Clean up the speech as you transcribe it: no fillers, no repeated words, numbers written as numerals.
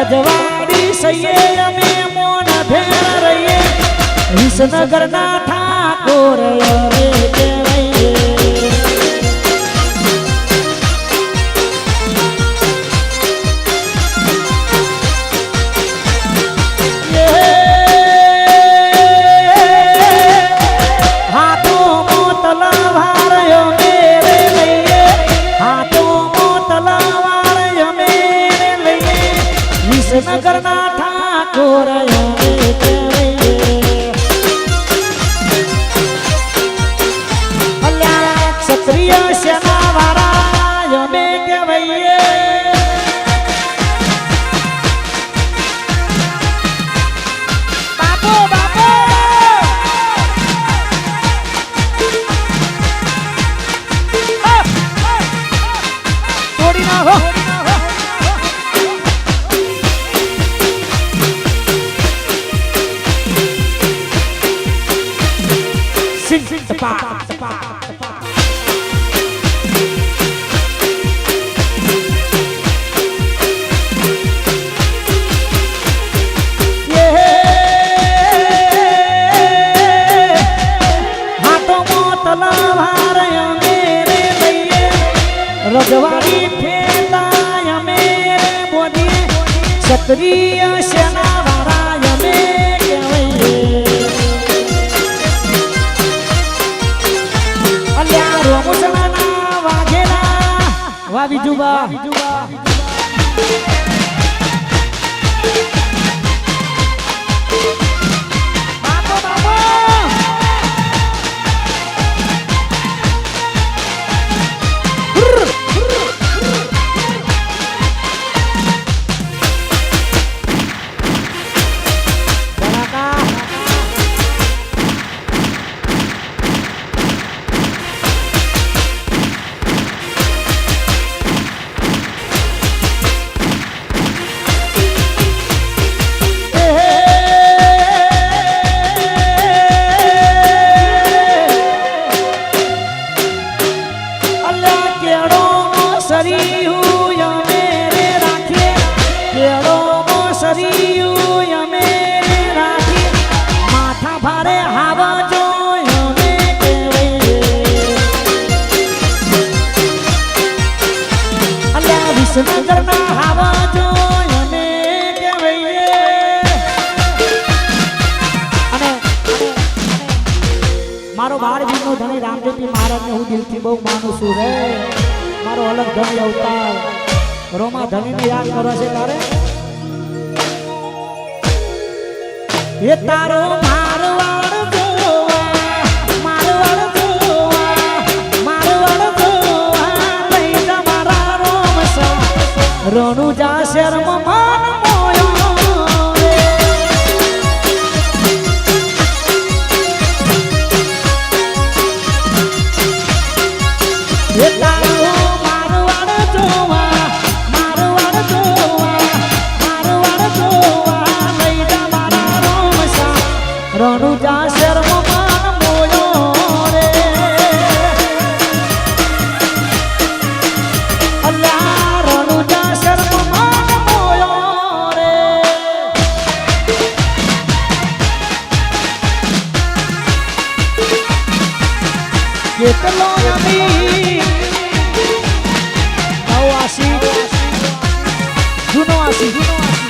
રજવાડી સઈએ અમે મોન ભેર રહીએ વિસનગરના ઠાકોર રે કહેવાઈએ નગરના ઠાકોર અલ્યા ક્ષત્રિય સેના વાળા અમે કહેવાઈએ બાપો બાપો તોડી નાખો રજવાડી ફેલાય અમે બોલીએ ક્ષત્રિય સેના વાળા અમે કહેવાઈએ અલ્યા રોમુસણાના વાઘેલા વા બીજુબા વિસનગરના હાવા જો અમે કહેવાઈએ અને મારો 12 વીરનો ધણી રામદેવજી મહારાજને હું દિલથી બહુ માનું છું રે મારો અલગ ધણી અવતાર રોમા ધણીને યાદ કરવા છે તારે એ તારો મારવાડ જોવા મારવાડ રણુજા શર્મ માન મોયો રે તારો મારવાડ જોવા લઈ જા મારા રોમસા રણુજા શર્મ માન મોયો રે કેટલો નબી નવ આશી જૂનો આશી